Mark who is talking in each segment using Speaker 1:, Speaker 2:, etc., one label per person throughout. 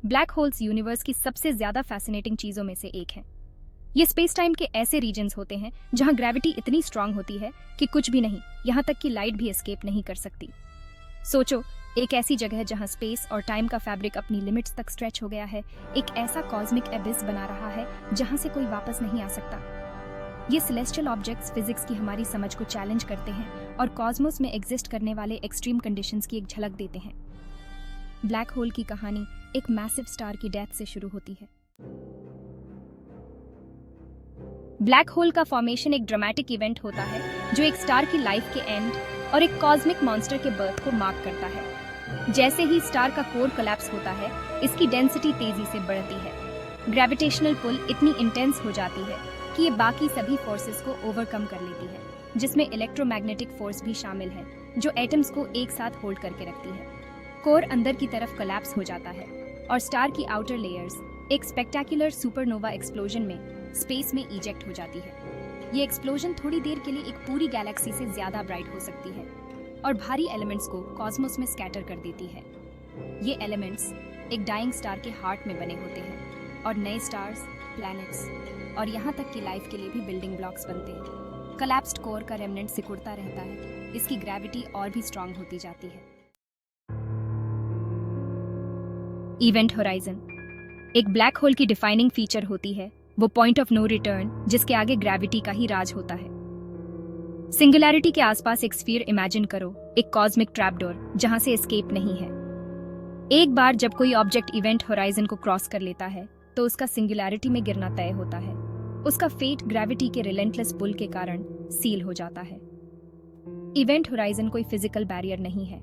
Speaker 1: Black holes universe की सबसे ज्यादा फैसिनेटिंग चीजों में से एक हैं। ये स्पेस टाइम के ऐसे रीजन्स होते हैं जहां ग्रेविटी इतनी स्ट्रांग होती है कि कुछ भी नहीं, यहां तक कि लाइट भी एस्केप नहीं कर सकती। सोचो, एक ऐसी जगह जहां स्पेस और टाइम का फैब्रिक अपनी लिमिट्स तक स्ट्रेच हो गया है, एक ऐसा कॉस्मिक एबिस बना रहा है जहां से कोई वापस नहीं आ सकता। ये सेलेस्टियल ऑब्जेक्ट्स फिजिक्स की हमारी समझ को चैलेंज करते हैं और कॉस्मोस में एग्जिस्ट करने वाले एक्सट्रीम कंडीशंस की एक झलक देते हैं। ब्लैक होल की कहानी एक मैसिव स्टार की डेथ से शुरू होती है। ब्लैक होल का फॉर्मेशन एक ड्रामेटिक इवेंट होता है जो एक स्टार की लाइफ के एंड और एक कॉस्मिक मॉन्स्टर के बर्थ को मार्क करता है। जैसे ही स्टार का कोर कोलैप्स होता है, इसकी डेंसिटी तेजी से बढ़ती है। ग्रेविटेशनल पुल इतनी इंटेंस हो जाती है कि ये बाकी सभी फोर्सेस को ओवरकम कर लेती है, जिसमें इलेक्ट्रोमैग्नेटिक फोर्स भी शामिल है जो एटम्स को एक साथ होल्ड करके रखती है। कोर अंदर की तरफ कोलैप्स हो जाता है और स्टार की आउटर लेयर्स एक स्पेक्टेकुलर सुपरनोवा एक्सप्लोजन में स्पेस में इजेक्ट हो जाती है। ये एक्सप्लोजन थोड़ी देर के लिए एक पूरी गैलेक्सी से ज्यादा ब्राइट हो सकती है और भारी एलिमेंट्स को कॉस्मोस में स्कैटर कर देती है। ये एलिमेंट्स एक डाइंग स्टार के हार्ट में बने होते हैं और नए स्टार्स, प्लैनेट्स और यहाँ तक कि लाइफ के लिए भी बिल्डिंग ब्लॉक्स बनते हैं। कोलैप्स्ड कोर का रेमनेंट सिकुड़ता रहता है, इसकी ग्रेविटी और भी स्ट्रांग होती जाती है। इवेंट होराइजन एक ब्लैक होल की डिफाइनिंग फीचर होती है, वो पॉइंट ऑफ नो रिटर्न जिसके आगे ग्रेविटी का ही राज होता है। सिंगुलैरिटी के आसपास एक स्फीयर इमेजिन करो, एक कॉस्मिक ट्रैपडोर जहां से एस्केप नहीं है। एक बार जब कोई ऑब्जेक्ट इवेंट होराइजन को क्रॉस कर लेता है तो उसका सिंगुलैरिटी में गिरना तय होता है। उसका फेट ग्रेविटी के रिलेंटलेस पुल के कारण सील हो जाता है। इवेंट होराइजन कोई फिजिकल बैरियर नहीं है,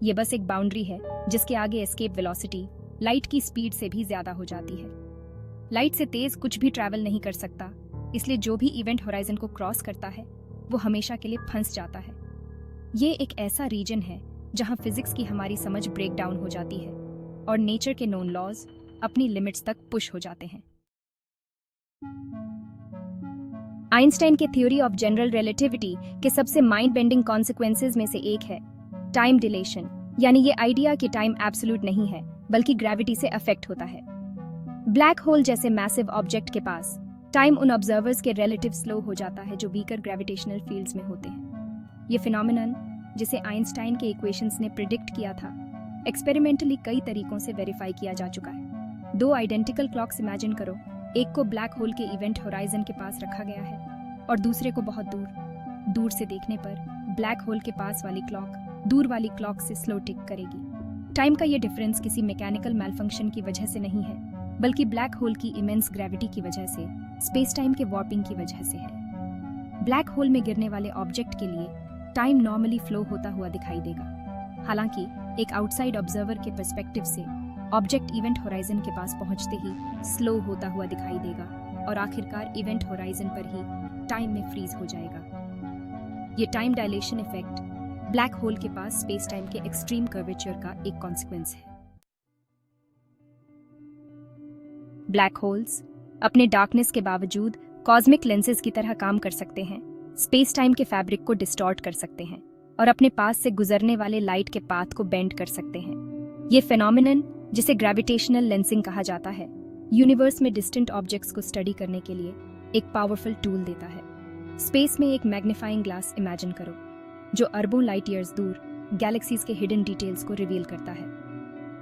Speaker 1: ये बस एक बाउंड्री है जिसके आगे एस्केप वेलोसिटी लाइट की स्पीड से भी ज्यादा हो जाती है। लाइट से तेज कुछ भी ट्रैवल नहीं कर सकता, इसलिए जो भी इवेंट होराइजन को क्रॉस करता है वो हमेशा के लिए फंस जाता है। ये एक ऐसा रीजन है जहां फिजिक्स की हमारी समझ ब्रेक डाउन हो जाती है और नेचर के नोन लॉज अपनी लिमिट्स तक पुश हो जाते हैं। आइंस्टाइन के थ्योरी ऑफ जनरल रिलेटिविटी के सबसे माइंड बेंडिंग कॉन्सिक्वेंसेज में से एक है टाइम डिलेशन, यानी ये आइडिया कि टाइम एब्सोल्यूट नहीं है बल्कि ग्रेविटी से अफेक्ट होता है। ब्लैक होल जैसे मैसिव ऑब्जेक्ट के पास टाइम उन ऑब्जर्वर्स के रिलेटिव स्लो हो जाता है जो वीकर ग्रेविटेशनल फील्ड्स में होते हैं। ये फिनोमिनन, जिसे आइंस्टाइन के इक्वेशंस ने प्रिडिक्ट किया था, एक्सपेरिमेंटली कई तरीकों से वेरीफाई किया जा चुका है। दो आइडेंटिकल क्लॉक्स इमेजिन करो, एक को ब्लैक होल के इवेंट होराइजन के पास रखा गया है और दूसरे को बहुत दूर। दूर से देखने पर ब्लैक होल के पास वाली क्लॉक दूर वाली क्लॉक से स्लो टिक करेगी। टाइम का ये डिफरेंस किसी मैकेनिकल मैलफंक्शन की वजह से नहीं है, बल्कि ब्लैक होल की इमेंस ग्रेविटी की वजह से, स्पेस टाइम के वार्पिंग की वजह से है। ब्लैक होल में गिरने वाले ऑब्जेक्ट के लिए टाइम नॉर्मली फ्लो होता हुआ दिखाई देगा। हालांकि एक आउटसाइड ऑब्जर्वर के पर्सपेक्टिव से ऑब्जेक्ट इवेंट होराइजन के पास पहुंचते ही स्लो होता हुआ दिखाई देगा और आखिरकार इवेंट होराइजन पर ही टाइम में फ्रीज हो जाएगा। ये time dilation effect black hole के पास स्पेस टाइम के एक्सट्रीम कर्वेचर का एक कॉन्सिक्वेंस है। ब्लैक होल्स अपने डार्कनेस के बावजूद कॉस्मिक लेंसेज की तरह काम कर सकते हैं, स्पेस टाइम के फैब्रिक को डिस्टॉर्ट कर सकते हैं और अपने पास से गुजरने वाले लाइट के पाथ को बेंड कर सकते हैं। ये फेनोमेनन, जिसे ग्रेविटेशनल लेंसिंग कहा जाता है, यूनिवर्स में डिस्टेंट ऑब्जेक्ट्स को स्टडी करने के लिए एक पावरफुल टूल देता है। स्पेस में एक मैग्नीफाइंग ग्लास इमेजिन करो जो अरबों लाइट ईयर्स दूर गैलेक्सीज के हिडन डिटेल्स को रिवील करता है।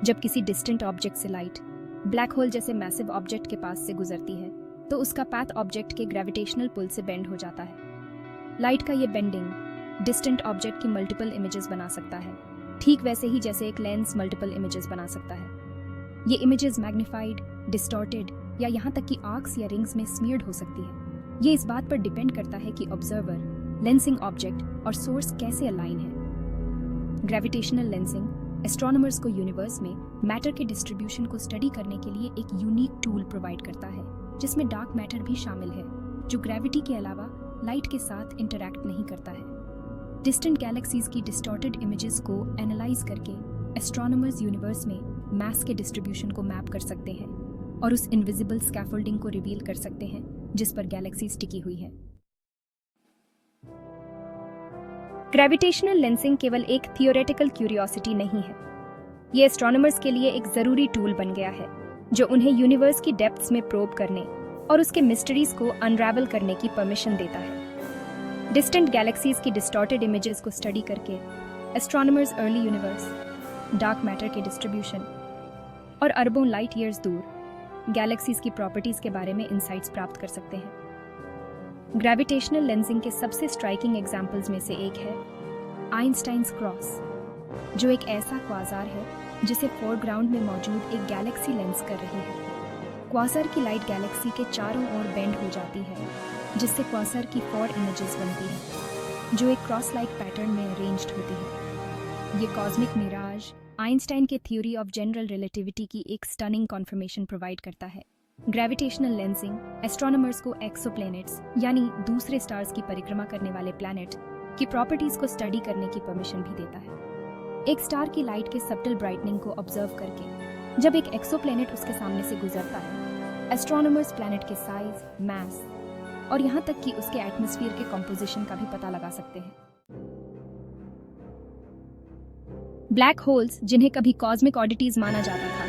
Speaker 1: जब किसी डिस्टेंट ऑब्जेक्ट से लाइट ब्लैक होल जैसे मैसिव ऑब्जेक्ट के पास से गुजरती है तो उसका पाथ ऑब्जेक्ट के ग्रेविटेशनल पुल से बेंड हो जाता है। लाइट का ये बेंडिंग डिस्टेंट ऑब्जेक्ट की मल्टीपल इमेजेस बना सकता है, ठीक वैसे ही जैसे एक लेंस मल्टीपल इमेजेस बना सकता है। ये इमेजेस मैग्नीफाइड, डिस्टॉर्टेड या यहाँ तक कि आर्क्स या रिंग्स में स्मीयर्ड हो सकती है। ये इस बात पर डिपेंड करता है कि ऑब्जर्वर, लेंसिंग ऑब्जेक्ट और सोर्स कैसे अलाइन है। ग्रेविटेशनल लेंसिंग एस्ट्रोनॉमर्स को यूनिवर्स में मैटर के डिस्ट्रीब्यूशन को स्टडी करने के लिए एक यूनिक टूल प्रोवाइड करता है, जिसमें डार्क मैटर भी शामिल है जो ग्रेविटी के अलावा लाइट के साथ इंटरैक्ट नहीं करता है। डिस्टेंट गैलेक्सीज की डिस्टॉर्टेड इमेजेस को एनालाइज करके एस्ट्रोनॉमर्स यूनिवर्स में मास के डिस्ट्रीब्यूशन को मैप कर सकते हैं और उस इनविजिबल स्कैफोल्डिंग को रिवील कर सकते हैं जिस पर गैलेक्सीज टिकी हुई है। ग्रेविटेशनल लेंसिंग केवल एक थियोरेटिकल क्यूरियोसिटी नहीं है, ये एस्ट्रोनॉमर्स के लिए एक ज़रूरी टूल बन गया है जो उन्हें यूनिवर्स की डेप्थ्स में प्रोब करने और उसके मिस्ट्रीज को अनरावल करने की परमिशन देता है। डिस्टेंट गैलेक्सीज की डिस्टॉर्टेड इमेजेस को स्टडी करके astronomers early universe, dark matter के डिस्ट्रीब्यूशन और अरबों लाइट ईयर्स दूर गैलेक्सीज की प्रॉपर्टीज के बारे में इंसाइट्स प्राप्त कर सकते हैं। ग्रेविटेशनल लेंसिंग के सबसे स्ट्राइकिंग एग्जाम्पल्स में से एक है आइंस्टाइन्स क्रॉस, जो एक ऐसा क्वाज़ार है जिसे फोरग्राउंड में मौजूद एक गैलेक्सी लेंस कर रही है। क्वाज़ार की लाइट गैलेक्सी के चारों ओर बेंड हो जाती है, जिससे क्वाज़ार की 4 इमेजेस बनती हैं, जो एक क्रॉस लाइक पैटर्न में अरेंज्ड होती है। ये कॉस्मिक मिराज आइंस्टाइन के थ्योरी ऑफ जनरल रिलेटिविटी की एक स्टनिंग कॉन्फर्मेशन प्रोवाइड करता है। ग्रेविटेशनल लेंसिंग एस्ट्रोनॉमर्स को एक्सोप्लैनेट्स यानी दूसरे स्टार्स की परिक्रमा करने वाले प्लैनेट की प्रॉपर्टीज को स्टडी करने की परमिशन भी देता है। एक स्टार की लाइट के सब्टल ब्राइटनिंग को ऑब्जर्व करके जब एक एक्सोप्लैनेट उसके सामने से गुजरता है, एस्ट्रोनॉमर्स प्लैनेट के साइज, मास और यहाँ तक कि उसके एटमॉस्फेयर के कंपोजिशन का भी पता लगा सकते हैं। ब्लैक होल्स, जिन्हें कभी कॉस्मिक ऑडिटीज माना जाता था,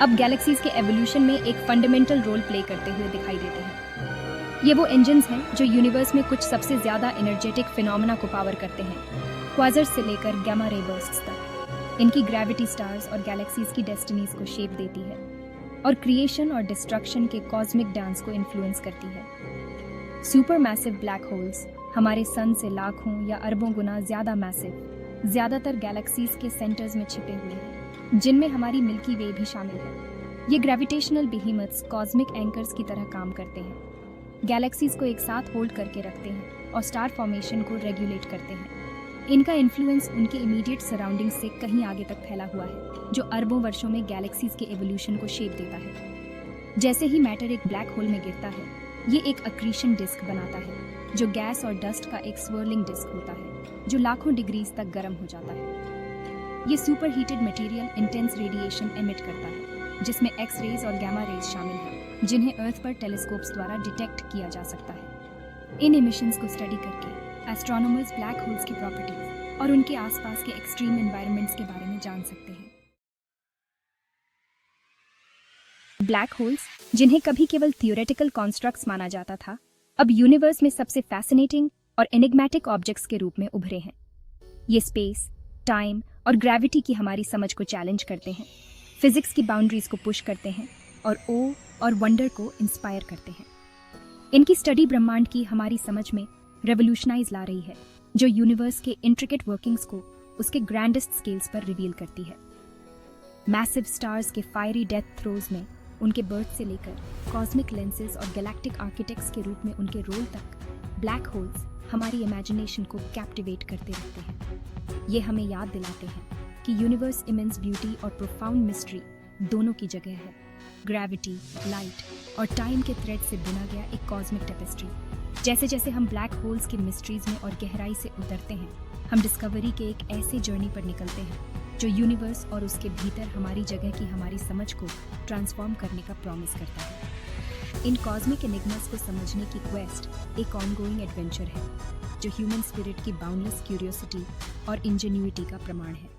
Speaker 1: अब गैलेक्सीज के एवोल्यूशन में एक फंडामेंटल रोल प्ले करते हुए दिखाई देते हैं। ये वो इंजन्स हैं जो यूनिवर्स में कुछ सबसे ज्यादा एनर्जेटिक फिनोमेना को पावर करते हैं, क्वाज़र्स से लेकर गामा रे बर्स्ट्स तक। इनकी ग्रेविटी स्टार्स और गैलेक्सीज की डेस्टिनीज को शेप देती है और क्रिएशन और डिस्ट्रक्शन के कॉस्मिक डांस को इन्फ्लुएंस करती है। सुपर मैसिव ब्लैक होल्स हमारे सन से लाखों या अरबों गुना ज्यादा मैसिव, ज्यादातर गैलेक्सीज के सेंटर्स में छिपे हुए हैं, जिनमें हमारी मिल्की वे भी शामिल है। ये ग्रेविटेशनल बिहीमथ्स कॉस्मिक एंकर्स की तरह काम करते हैं, गैलेक्सीज को एक साथ होल्ड करके रखते हैं और स्टार फॉर्मेशन को रेगुलेट करते हैं। इनका इन्फ्लुएंस उनके इमीडिएट सराउंडिंग्स से कहीं आगे तक फैला हुआ है, जो अरबों वर्षों में गैलेक्सीज के एवोल्यूशन को शेप देता है। जैसे ही मैटर एक ब्लैक होल में गिरता है, ये एक अक्रीशन डिस्क बनाता है, जो गैस और डस्ट का एक स्वर्लिंग डिस्क होता है, जो लाखों डिग्रीज तक गर्म हो जाता है। ये super heated material intense radiation emit करता है, जिसमें एक्स रेज और गामा रेज शामिल हैं, जिन्हें अर्थ पर टेलीस्कोप्स द्वारा डिटेक्ट किया जा सकता है। इन इमिशंस को स्टडी करके एस्ट्रोनॉमर्स ब्लैक होल्स की प्रॉपर्टीज और उनके आसपास के एक्सट्रीम एनवायरनमेंट्स के बारे में जान सकते हैं। ब्लैक होल्स, जिन्हें कभी केवल थियोरेटिकल कॉन्स्ट्रक्ट्स माना जाता था, अब यूनिवर्स में सबसे फैसिनेटिंग और एनिग्मेटिक ऑब्जेक्ट्स के रूप में उभरे हैं। ये स्पेस, टाइम और ग्रेविटी की हमारी समझ को चैलेंज करते हैं, फिजिक्स की बाउंड्रीज को पुश करते हैं और ओ और वंडर को इंस्पायर करते हैं। इनकी स्टडी ब्रह्मांड की हमारी समझ में रेवोल्यूशनाइज ला रही है, जो यूनिवर्स के इंट्रिकेट वर्किंग्स को उसके ग्रैंडेस्ट स्केल्स पर रिवील करती है। मैसिव स्टार्स के फायरी डेथ थ्रोज में उनके बर्थ से लेकर कॉस्मिक लेंसेज और गैलेक्टिक आर्किटेक्ट्स के रूप में उनके रोल तक, ब्लैक होल्स हमारी इमेजिनेशन को कैप्टिवेट करते रहते हैं। ये हमें याद दिलाते हैं कि यूनिवर्स इमेंस ब्यूटी और प्रोफाउंड मिस्ट्री दोनों की जगह है। ग्रेविटी, लाइट और टाइम के थ्रेड से बुना गया एक कॉस्मिक टेपेस्ट्री। जैसे जैसे हम ब्लैक होल्स के मिस्ट्रीज में और गहराई से उतरते हैं, हम डिस्कवरी के एक ऐसे जर्नी पर निकलते हैं जो यूनिवर्स और उसके भीतर हमारी जगह की हमारी समझ को ट्रांसफॉर्म करने का प्रॉमिस करता है। इन कॉस्मिक एनिग्मास को समझने की क्वेस्ट एक ऑनगोइंग एडवेंचर है, जो ह्यूमन स्पिरिट की बाउंडलेस क्यूरियोसिटी और इंजेन्युइटी का प्रमाण है।